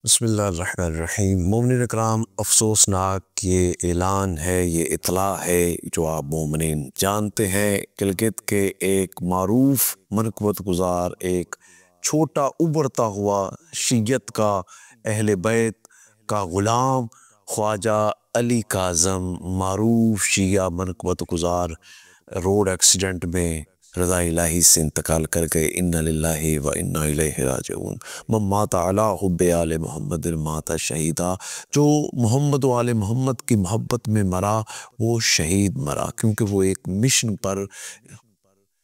بسم اللہ الرحمن الرحیم۔ مومنین اکرام، افسوسناک یہ اعلان ہے، یہ اطلاع ہے جو آپ مومنین جانتے ہیں۔ گلگت کے ایک معروف منقبت گزار، ایک چھوٹا ابھرتا ہوا شیعت کا، اہل بیت کا غلام، خواجہ علی کاظم، معروف شیعہ منقبت گزار، روڈ ایکسیڈنٹ میں رضا الہی سے انتقال کر گئے۔ انا للہ و انا الیہ راجعون۔ من مات علی حب آل محمد مات شہیدا، جو محمد و آل محمد کی محبت میں مرا وہ شہید مرا، کیونکہ وہ ایک مشن پر،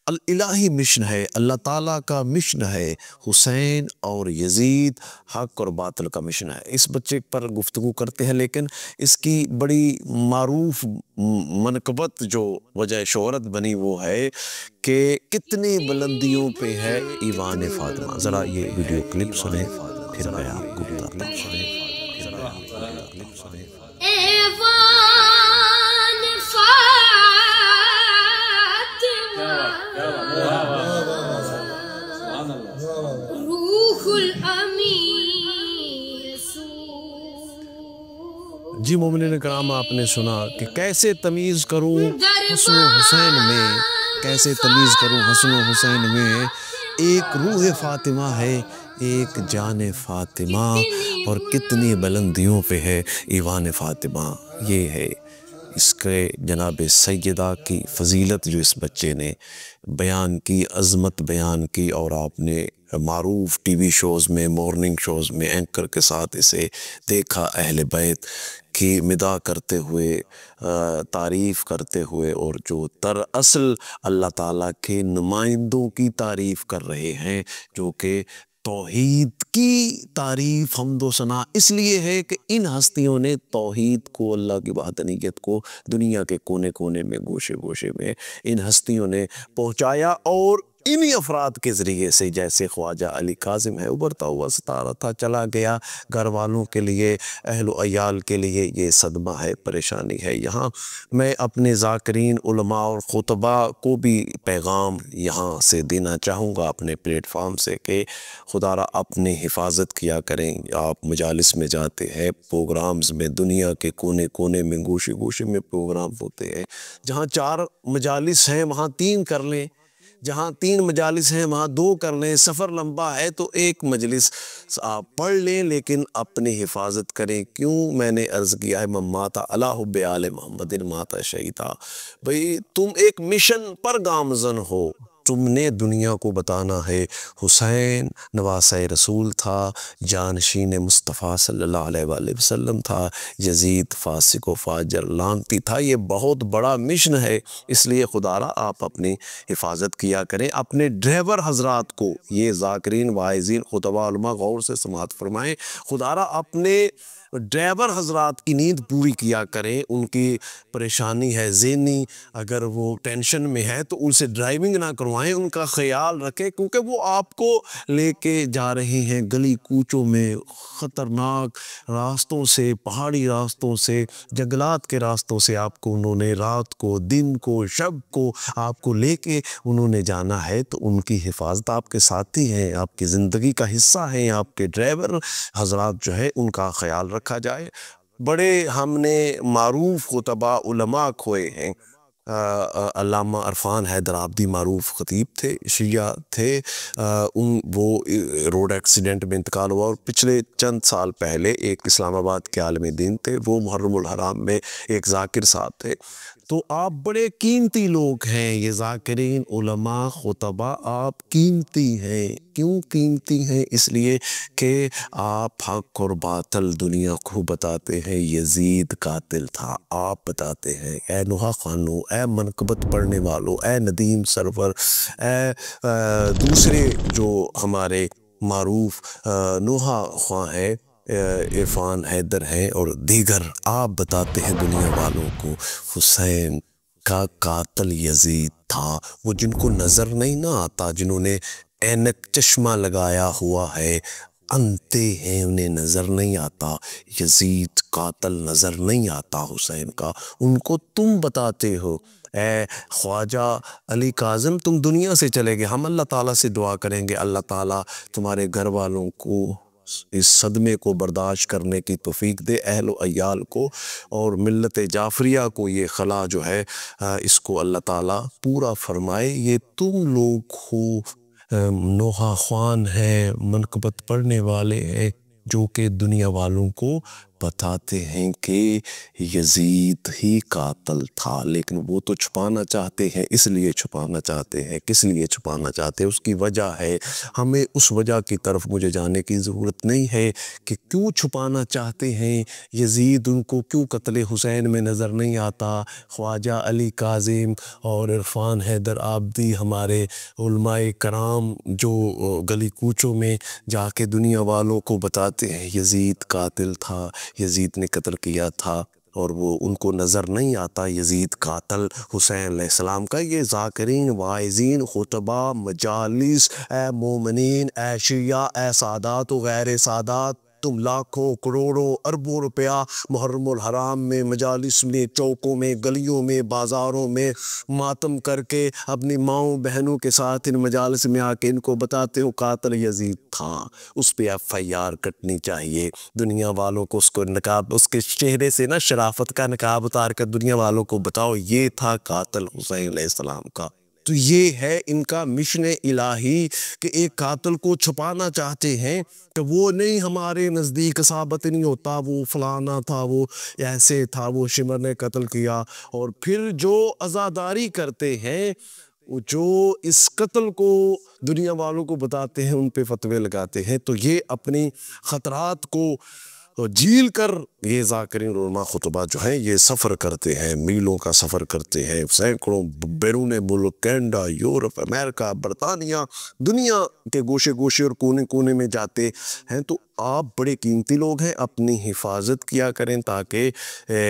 الہی مشن ہے، اللہ تعالیٰ کا مشن ہے۔ حسین اور یزید، حق اور باطل کا مشن ہے۔ اس بچے پر گفتگو کرتے ہیں، لیکن اس کی بڑی معروف منقبت جو وجہ شہرت بنی وہ ہے کہ کتنی بلندیوں پہ ہے ایوان فاطمہ۔ ذرا یہ ویڈیو کلپ سنیں، پھر میں آپ کو بتاتا ہوں۔ جی مومنین کرام، آپ نے سنا کہ کیسے تمیز کروں حسن و حسین میں، کیسے تمیز کروں حسن و حسین میں، ایک روح فاطمہ ہے، ایک جان فاطمہ، اور کتنی بلندیوں پہ ہے ایوان فاطمہ۔ یہ ہے اس کے جناب سیدہ کی فضیلت جو اس بچے نے بیان کی، عظمت بیان کی، اور آپ نے معروف ٹی وی شوز میں، مورننگ شوز میں اینکر کے ساتھ اسے دیکھا، اہل بیت کی مداح کرتے ہوئے، تعریف کرتے ہوئے، اور جو دراصل اللہ تعالیٰ کے نمائندوں کی تعریف کر رہے ہیں، جو کہ توحید کی تعریف، حمد و ثنا اس لیے ہے کہ ان ہستیوں نے توحید کو، اللہ کی وحدانیت کو دنیا کے کونے کونے میں، گوشے گوشے میں ان ہستیوں نے پہنچایا، اور انہی افراد کے ذریعے سے، جیسے خواجہ علی کاظم ہے، ابھرتا ہوا ستارہ تھا، چلا گیا۔ گھر والوں کے لیے، اہل و عیال کے لیے یہ صدمہ ہے، پریشانی ہے۔ یہاں میں اپنے ذاکرین، علماء اور خطباء کو بھی پیغام یہاں سے دینا چاہوں گا اپنے پلیٹ فارم سے کہ خدا را اپنی حفاظت کیا کریں۔ آپ مجالس میں جاتے ہیں، پروگرامز میں، دنیا کے کونے کونے میں، گوشے گوشے میں پروگرام ہوتے ہیں۔ جہاں 4 مجالس ہیں وہاں 3 کر لیں، جہاں 3 مجالس ہیں وہاں 2 کر لیں۔ سفر لمبا ہے تو 1 مجلس آپ پڑھ لیں، لیکن اپنی حفاظت کریں۔ کیوں میں نے عرض کیا ہے من مات علی حب آل محمد مات شہیدا؟ بھئی تم ایک مشن پر گامزن ہو، تم نے دنیا کو بتانا ہے حسین نواسہ رسول تھا، جانشین مصطفیٰ صلی اللہ علیہ وآلہ وسلم تھا، یزید فاسق و فاجر لعنتی تھا۔ یہ بہت بڑا مشن ہے، اس لیے خدا را آپ اپنی حفاظت کیا کریں۔ اپنے ڈرائیور حضرات کو، یہ ذاکرین، واعظین، خطباء، علماء غور سے سماعت فرمائیں، خدا را اپنے ڈرائیور حضرات کی نیند پوری کیا کریں۔ ان کی پریشانی ہے ذہنی، اگر وہ ٹینشن میں ہے تو ان سے ڈرائیونگ نہ کروائیں، ان کا خیال رکھیں، کیونکہ وہ آپ کو لے کے جا رہے ہیں گلی کوچوں میں، خطرناک راستوں سے، پہاڑی راستوں سے، جنگلات کے راستوں سے آپ کو انہوں نے رات کو، دن کو، شب کو آپ کو لے کے انہوں نے جانا ہے، تو ان کی حفاظت آپ کے ساتھی ہیں، آپ کی زندگی کا حصہ ہیں، آپ کے ڈرائیور حضرات جو ہے ان کا خیال رکھا جائے۔ بڑے ہم نے معروف خطباء، علماء کھوئے ہیں۔ علامہ عرفان حیدر آبادی معروف خطیب تھے، شیعہ تھے، وہ روڈ ایکسیڈنٹ میں انتقال ہوا، اور پچھلے چند سال پہلے ایک اسلام آباد کے عالم دین تھے، وہ محرم الحرام میں ایک ذاکر صاحب تھے۔ تو آپ بڑے قیمتی لوگ ہیں، یہ ذاکرین، علماء، خطباء، آپ قیمتی ہیں۔ کیوں قیمتی ہیں؟ اس لیے کہ آپ حق اور باطل دنیا کو بتاتے ہیں۔ یزید قاتل تھا، آپ بتاتے ہیں۔ اے نوحہ خانو، اے منقبت پڑھنے والوں، اے ندیم سرور، اے دوسرے جو ہمارے معروف نوحہ خواں ہیں، عرفان حیدر ہیں، اور دیگر، آپ بتاتے ہیں دنیا والوں کو حسین کا قاتل یزید تھا۔ وہ جن کو نظر نہیں نہ آتا، جنہوں نے اینک چشمہ لگایا ہوا ہے، انتے ہیں، انہیں نظر نہیں آتا، یزید قاتل نظر نہیں آتا حسین کا، ان کو تم بتاتے ہو۔ اے خواجہ علی کاظم، تم دنیا سے چلے گئے، ہم اللہ تعالیٰ سے دعا کریں گے اللہ تعالیٰ تمہارے گھر والوں کو اس صدمے کو برداشت کرنے کی توفیق دے اہل و عیال کو، اور ملت جعفریہ کو یہ خلا جو ہے اس کو اللہ تعالیٰ پورا فرمائے۔ یہ تم لوگ ہو نوحہ خوان ہے، منقبت پڑھنے والے ہیں، جو کہ دنیا والوں کو بتاتے ہیں کہ یزید ہی قاتل تھا، لیکن وہ تو چھپانا چاہتے ہیں۔ اس لیے چھپانا چاہتے ہیں، کس لیے چھپانا چاہتے ہیں؟ اس کی وجہ ہے، ہمیں اس وجہ کی طرف مجھے جانے کی ضرورت نہیں ہے کہ کیوں چھپانا چاہتے ہیں یزید، ان کو کیوں قتل حسین میں نظر نہیں آتا۔ خواجہ علی کاظم اور عرفان حیدر آبادی، ہمارے علماء کرام جو گلی کوچوں میں جا کے دنیا والوں کو بتاتے ہیں یزید قاتل تھا، یزید نے قتل کیا تھا، اور وہ ان کو نظر نہیں آتا یزید قاتل حسین علیہ السلام کا۔ یہ ذاکرین، واعظین، خطبہ، مجالس، اے مومنین، اے شیعہ، اے سادات و غیر سادات، تم لاکھوں کروڑوں اربوں روپیہ محرم الحرام میں، مجالس میں، چوکوں میں، گلیوں میں، بازاروں میں ماتم کر کے اپنی ماؤں بہنوں کے ساتھ ان مجالس میں آ کے ان کو بتاتے ہو قاتل یزید تھا۔ اس پہ FIR کٹنی چاہیے۔ دنیا والوں کو اس کو نقاب، اس کے چہرے سے نا شرافت کا نقاب اتار کر دنیا والوں کو بتاؤ یہ تھا قاتل حسین علیہ السلام کا۔ تو یہ ہے ان کا مشن الہی کہ ایک قاتل کو چھپانا چاہتے ہیں کہ وہ نہیں ہمارے نزدیک ثابت نہیں ہوتا، وہ فلانا تھا، وہ ایسے تھا، وہ شمر نے قتل کیا۔ اور پھر جو عزاداری کرتے ہیں، جو اس قتل کو دنیا والوں کو بتاتے ہیں، ان پہ فتوے لگاتے ہیں، تو یہ اپنی خطرات کو جھیل کر یہ ذاکرین علماء خطبہ جو ہیں یہ سفر کرتے ہیں، میلوں کا سفر کرتے ہیں، سینکڑوں بیرون ملک، کینیڈا، یورپ، امریکہ، برطانیہ، دنیا کے گوشے گوشے اور کونے کونے میں جاتے ہیں۔ تو آپ بڑے قیمتی لوگ ہیں، اپنی حفاظت کیا کریں تاکہ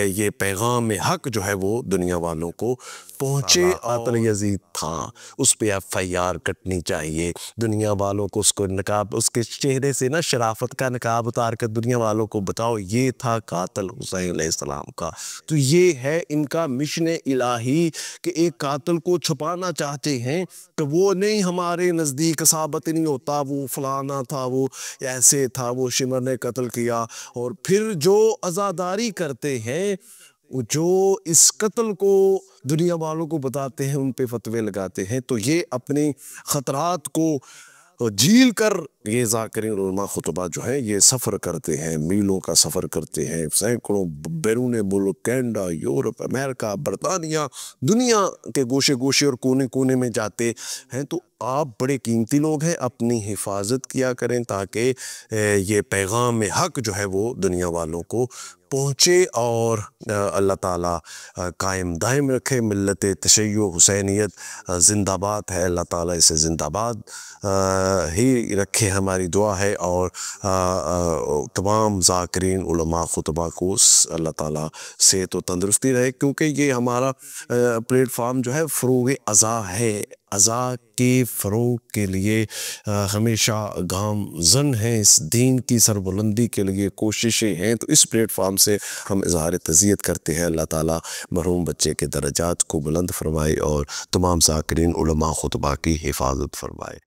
یہ پیغام حق جو ہے وہ دنیا والوں کو پہنچے۔ قاتل یزید تھا، اس پہ FIR کٹنی چاہیے۔ دنیا والوں کو اس کو نقاب، اس کے چہرے سے نا شرافت کا نقاب اتار کر دنیا والوں کو بتاؤ یہ تھا قاتل حسین علیہ السلام کا۔ تو یہ ہے ان کا مشن الہی کہ ایک قاتل کو چھپانا چاہتے ہیں کہ وہ نہیں ہمارے نزدیک ثابت نہیں ہوتا، وہ فلانا تھا، وہ ایسے تھا، وہ شمر نے قتل کیا۔ اور پھر جو عزاداری کرتے ہیں، جو اس قتل کو دنیا والوں کو بتاتے ہیں، ان پہ فتوے لگاتے ہیں، تو یہ اپنی خطرات کو جھیل کر یہ ذاکرین علماء خطبہ جو ہے یہ سفر کرتے ہیں، میلوں کا سفر کرتے ہیں، سینکڑوں بیرون ملک، کینیڈا، یورپ، امریکہ، برطانیہ، دنیا کے گوشے گوشے اور کونے کونے میں جاتے ہیں۔ تو آپ بڑے قیمتی لوگ ہیں، اپنی حفاظت کیا کریں تاکہ یہ پیغام حق جو ہے وہ دنیا والوں کو پہنچے، اور اللہ تعالیٰ قائم دائم رکھے۔ ملت تشیع حسینیت زندہ باد ہے، اللہ تعالیٰ اسے زندہ باد ہی رکھے، ہماری دعا ہے۔ اور تمام ذاکرین علماء خطبہ کو اللہ تعالیٰ صحت و تندرستی رہے، کیونکہ یہ ہمارا پلیٹ فارم جو ہے فروغ عزا ہے، عزا کے فروغ کے لیے ہمیشہ گامزن ہیں، اس دین کی سربلندی کے لیے کوششیں ہیں۔ تو اس پلیٹ فارم سے ہم اظہار تعزیت کرتے ہیں، اللہ تعالیٰ مرحوم بچے کے درجات کو بلند فرمائے اور تمام ذاکرین علماء خطبہ کی حفاظت فرمائے۔